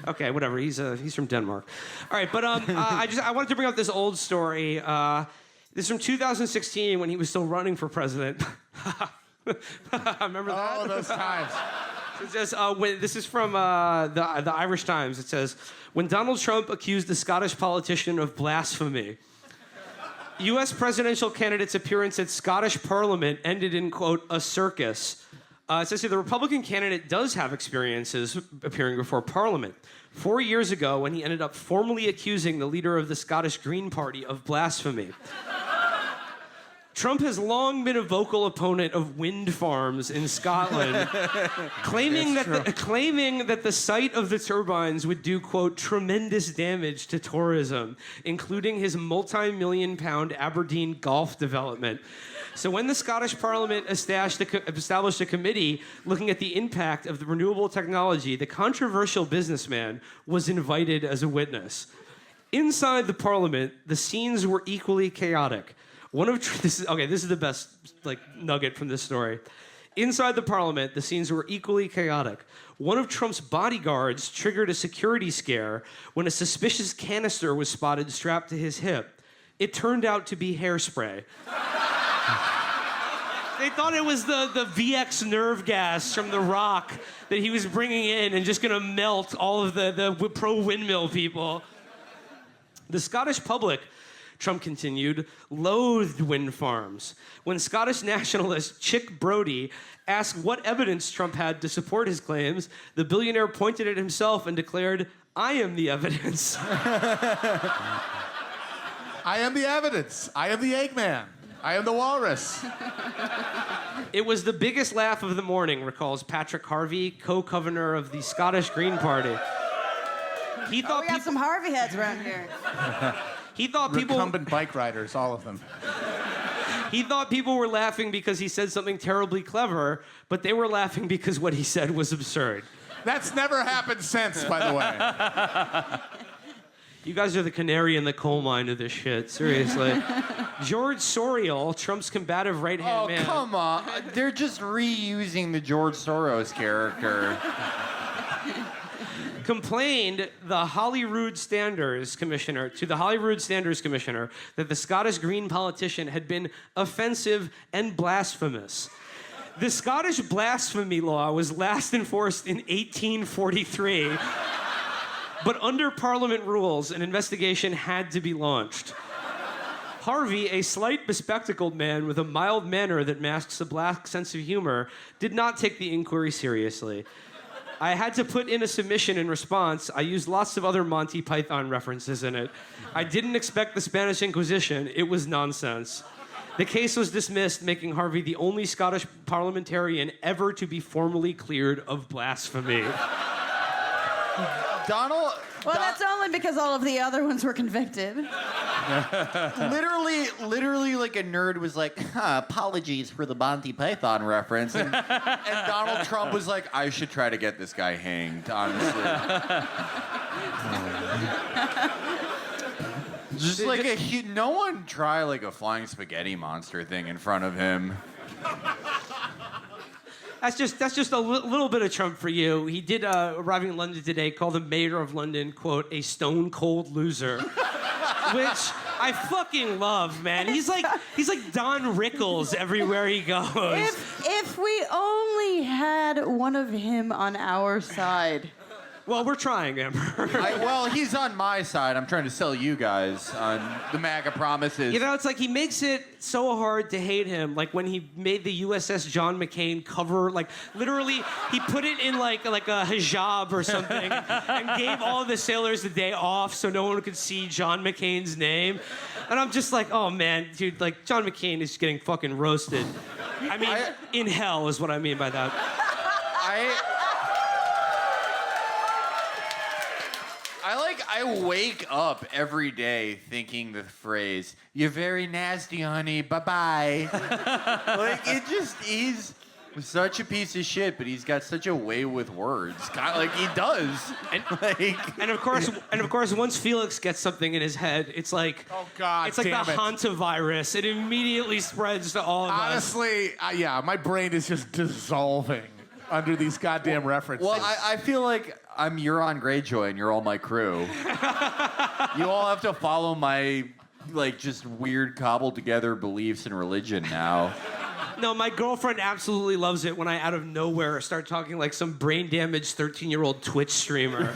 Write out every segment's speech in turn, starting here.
Okay, whatever. He's from Denmark. All right, but I wanted to bring up this old story. This is from 2016 when he was still running for president. Remember that? Oh, those times. It says, this is from the Irish Times. It says, when Donald Trump accused the Scottish politician of blasphemy, U.S. presidential candidate's appearance at Scottish Parliament ended in, quote, a circus. It says here the Republican candidate does have experiences appearing before Parliament. 4 years ago, when he ended up formally accusing the leader of the Scottish Green Party of blasphemy. Trump has long been a vocal opponent of wind farms in Scotland, claiming that the sight of the turbines would do, quote, tremendous damage to tourism, including his multi-million-pound Aberdeen golf development. So when the Scottish Parliament established a committee looking at the impact of the renewable technology, the controversial businessman was invited as a witness. Inside the Parliament, the scenes were equally chaotic. This is the best nugget from this story. Inside the Parliament, the scenes were equally chaotic. One of Trump's bodyguards triggered a security scare when a suspicious canister was spotted strapped to his hip. It turned out to be hairspray. They thought it was the VX nerve gas from The Rock that he was bringing in and just going to melt all of the pro-windmill people. The Scottish public, Trump continued, loathed wind farms. When Scottish nationalist Chick Brody asked what evidence Trump had to support his claims, the billionaire pointed at himself and declared, I am the evidence. I am the evidence. I am the Eggman. I am the walrus. It was the biggest laugh of the morning, recalls Patrick Harvey, co-governor of the Scottish Green Party. He thought we got some Harvey heads around here. He thought people... Recumbent bike riders, all of them. He thought people were laughing because he said something terribly clever, but they were laughing because what he said was absurd. That's never happened since, by the way. You guys are the canary in the coal mine of this shit, seriously. George Soros, Trump's combative right-hand man... Oh, come on. They're just reusing the George Soros character. Complained the Holyrood Standards Commissioner that the Scottish Green politician had been offensive and blasphemous. The Scottish blasphemy law was last enforced in 1843, but under Parliament rules, an investigation had to be launched. Harvey, a slight bespectacled man with a mild manner that masks a black sense of humor, did not take the inquiry seriously. I had to put in a submission in response. I used lots of other Monty Python references in it. I didn't expect the Spanish Inquisition. It was nonsense. The case was dismissed, making Harvey the only Scottish parliamentarian ever to be formally cleared of blasphemy. Donald... Well, that's only because all of the other ones were convicted. literally, like a nerd was like, apologies for the Monty Python reference. And Donald Trump was like, I should try to get this guy hanged, honestly. Just like no one try like a flying spaghetti monster thing in front of him. That's just a little bit of Trump for you. He did, arriving in London today, call the mayor of London, quote, a stone-cold loser. Which I fucking love, man. He's like Don Rickles everywhere he goes. If we only had one of him on our side. Well, we're trying, Amber. Well, he's on my side. I'm trying to sell you guys on the MAGA promises. You know, it's like he makes it so hard to hate him. Like when he made the USS John McCain cover, like literally he put it in like a hijab or something and gave all the sailors the day off so no one could see John McCain's name. And I'm just like, oh man, dude, like John McCain is getting fucking roasted. I mean, in hell is what I mean by that. I wake up every day thinking the phrase, "You're very nasty, honey, bye-bye." Like, he's such a piece of shit, but he's got such a way with words. Kind of like he does. And of course, once Felix gets something in his head, it's like, oh God, it's like the hantavirus. It immediately spreads to all of us. Honestly, yeah, my brain is just dissolving under these goddamn references. Well, I feel like I'm Euron Greyjoy, and you're all my crew. You all have to follow my, like, just weird cobbled together beliefs and religion now. No, my girlfriend absolutely loves it when I, out of nowhere, start talking like some brain-damaged 13-year-old Twitch streamer.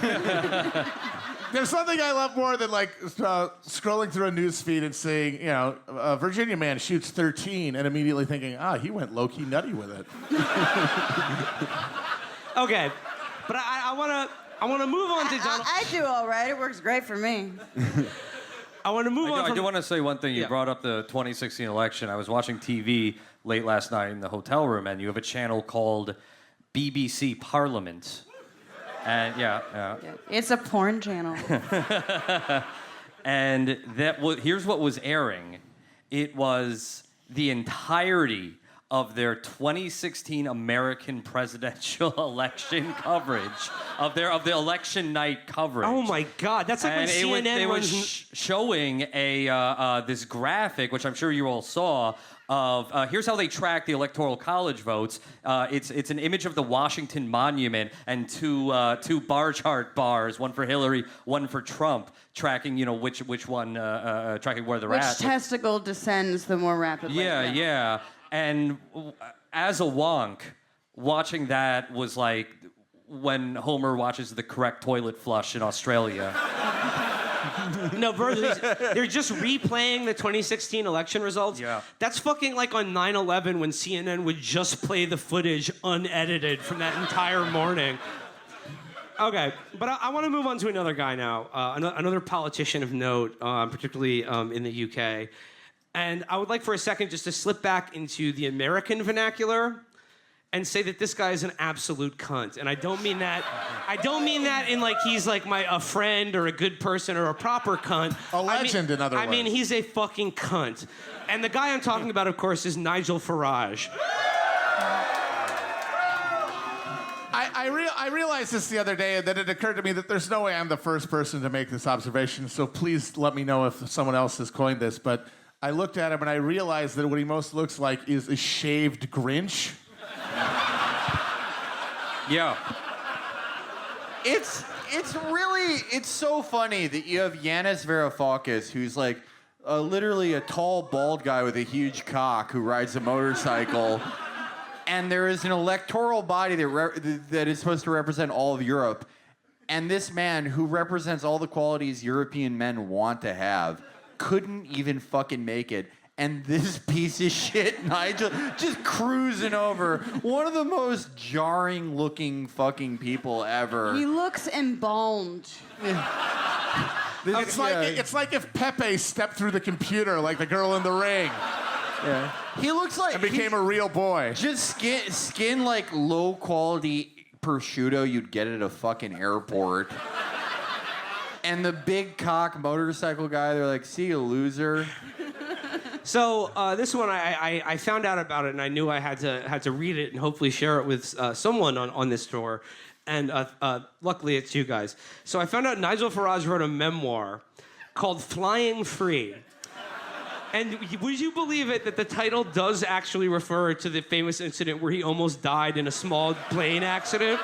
There's something I love more than like scrolling through a news feed and seeing, you know, a Virginia man shoots 13 and immediately thinking, he went low-key nutty with it. Okay, but I want to move on to Donald. I do all right. It works great for me. I want to move on. I do want to say one thing. You brought up the 2016 election. I was watching TV late last night in the hotel room, and you have a channel called BBC Parliament. And It's a porn channel. and here's what was airing. It was the entirety of their 2016 American presidential election coverage, of the election night coverage. Oh my God, that's like when CNN they were runs... showing this graphic, which I'm sure you all saw, of here's how they track the Electoral College votes. It's an image of the Washington Monument and two bar chart bars, one for Hillary, one for Trump, tracking which one tracking where they're Which at. testicle descends the more rapidly. Yeah. And as a wonk, watching that was like when Homer watches the correct toilet flush in Australia. No, bro, they're just replaying the 2016 election results. Yeah. That's fucking like on 9/11 when CNN would just play the footage unedited from that entire morning. Okay, but I want to move on to another guy now, another politician of note, particularly in the UK. And I would like for a second just to slip back into the American vernacular and say that this guy is an absolute cunt. And I don't mean that in like he's like a friend or a good person or a proper cunt. A legend, in other words. I mean, he's a fucking cunt. And the guy I'm talking about, of course, is Nigel Farage. I realized this the other day, and then it occurred to me that there's no way I'm the first person to make this observation, so please let me know if someone else has coined this, but I looked at him and I realized that what he most looks like is a shaved Grinch. Yeah. It's so funny that you have Yanis Varoufakis, who's like literally a tall, bald guy with a huge cock who rides a motorcycle, and there is an electoral body that is supposed to represent all of Europe, and this man who represents all the qualities European men want to have couldn't even fucking make it. And this piece of shit, Nigel, just cruising over. One of the most jarring looking fucking people ever. He looks embalmed. It's like if Pepe stepped through the computer like the girl in the ring. Yeah. He looks like and became a real boy. Just skin like low quality prosciutto you'd get at a fucking airport. And the big cock motorcycle guy, they're like, see you, loser. So this one, I found out about it, and I knew I had to read it and hopefully share it with someone on this tour. And luckily, it's you guys. So I found out Nigel Farage wrote a memoir called Flying Free. And would you believe it that the title does actually refer to the famous incident where he almost died in a small plane accident?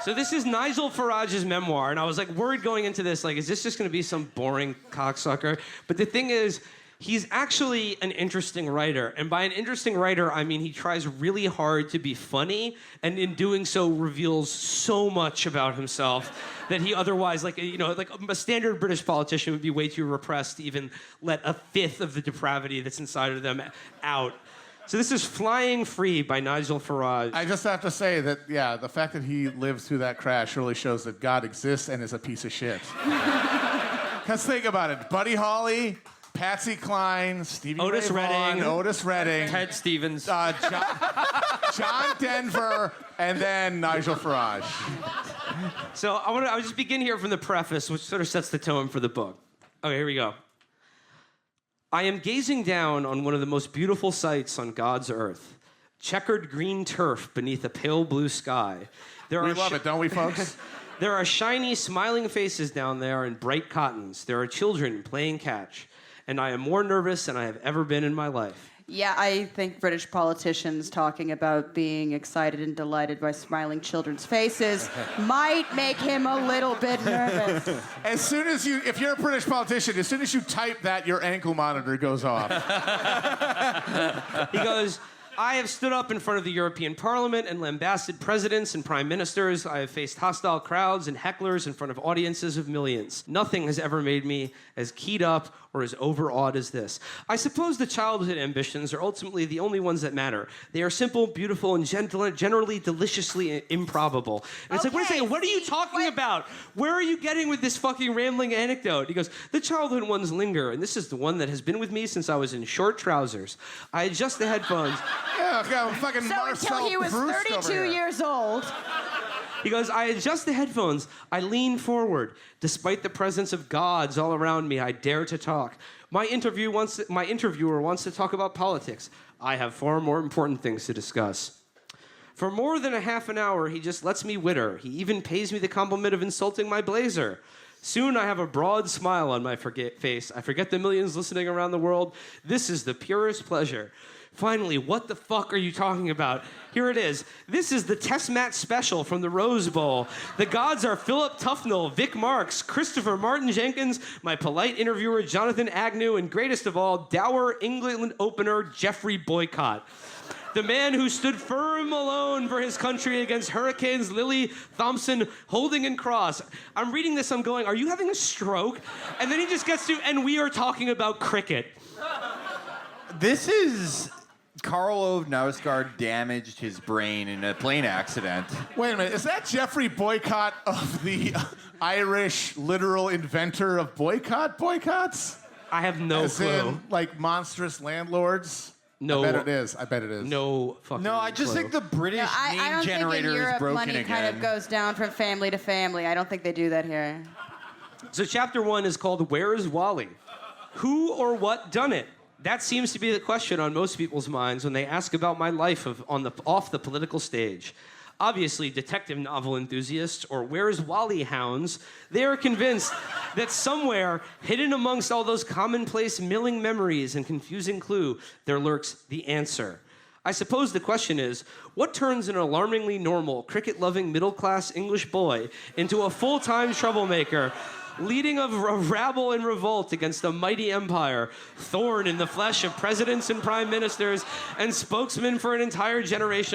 So this is Nigel Farage's memoir, and I was like worried going into this, like, is this just going to be some boring cocksucker? But the thing is, he's actually an interesting writer, and by an interesting writer, I mean he tries really hard to be funny, and in doing so reveals so much about himself that he otherwise, like a standard British politician would be way too repressed to even let a fifth of the depravity that's inside of them out. So this is Flying Free by Nigel Farage. I just have to say that, the fact that he lived through that crash really shows that God exists and is a piece of shit. Because think about it. Buddy Holly, Patsy Cline, Stevie Otis Ray Vaughan, Redding. Otis Redding, Ted Stevens. John Denver, and then Nigel Farage. So I'll just begin here from the preface, which sort of sets the tone for the book. Okay, here we go. I am gazing down on one of the most beautiful sights on God's earth. Checkered green turf beneath a pale blue sky. We love it, don't we, folks? There are shiny, smiling faces down there in bright cottons. There are children playing catch. And I am more nervous than I have ever been in my life. Yeah, I think British politicians talking about being excited and delighted by smiling children's faces might make him a little bit nervous. As soon as if you're a British politician, as soon as you type that, your ankle monitor goes off. He goes, I have stood up in front of the European Parliament and lambasted presidents and prime ministers. I have faced hostile crowds and hecklers in front of audiences of millions. Nothing has ever made me as keyed up or as overawed as this. I suppose the childhood ambitions are ultimately the only ones that matter. They are simple, beautiful, and generally deliciously improbable. And it's like, wait a second, what are you talking about? Where are you getting with this fucking rambling anecdote? He goes, the childhood ones linger, and this is the one that has been with me since I was in short trousers. I adjust the headphones. Yeah, fucking So Marcel until he was Proust over 32 here. years old. He goes, I adjust the headphones. I lean forward. Despite the presence of gods all around me, I dare to talk. My interviewer wants to talk about politics. I have far more important things to discuss. For more than a half an hour, he just lets me witter. He even pays me the compliment of insulting my blazer. Soon I have a broad smile on my face. I forget the millions listening around the world. This is the purest pleasure. Finally, what the fuck are you talking about? Here it is. This is the test match special from the Rose Bowl. The gods are Philip Tufnell, Vic Marks, Christopher Martin Jenkins, my polite interviewer Jonathan Agnew, and greatest of all, dour England opener Jeffrey Boycott. The man who stood firm alone for his country against hurricanes Lily, Thompson, Holding, and Cross. I'm reading this, I'm going, are you having a stroke? And then he just gets to, and we are talking about cricket. This is Karl Ove Knausgaard damaged his brain in a plane accident. Wait a minute, is that Jeffrey Boycott of the Irish literal inventor of boycotts? I have no As clue. in, like, monstrous landlords? No. I bet it is. No fucking No, I just clue. think the British No, I name don't think in generator is Europe broken money again. kind of goes down from family to family. I don't think they do that here. So chapter 1 is called Where's Wally? Who or what done it? That seems to be the question on most people's minds when they ask about my life off the political stage. Obviously, detective novel enthusiasts or Where's Wally hounds, they are convinced that somewhere, hidden amongst all those commonplace milling memories and confusing clue, there lurks the answer. I suppose the question is, what turns an alarmingly normal, cricket-loving, middle-class English boy into a full-time troublemaker, leading a rabble in revolt against a mighty empire, thorn in the flesh of presidents and prime ministers, and spokesman for an entire generation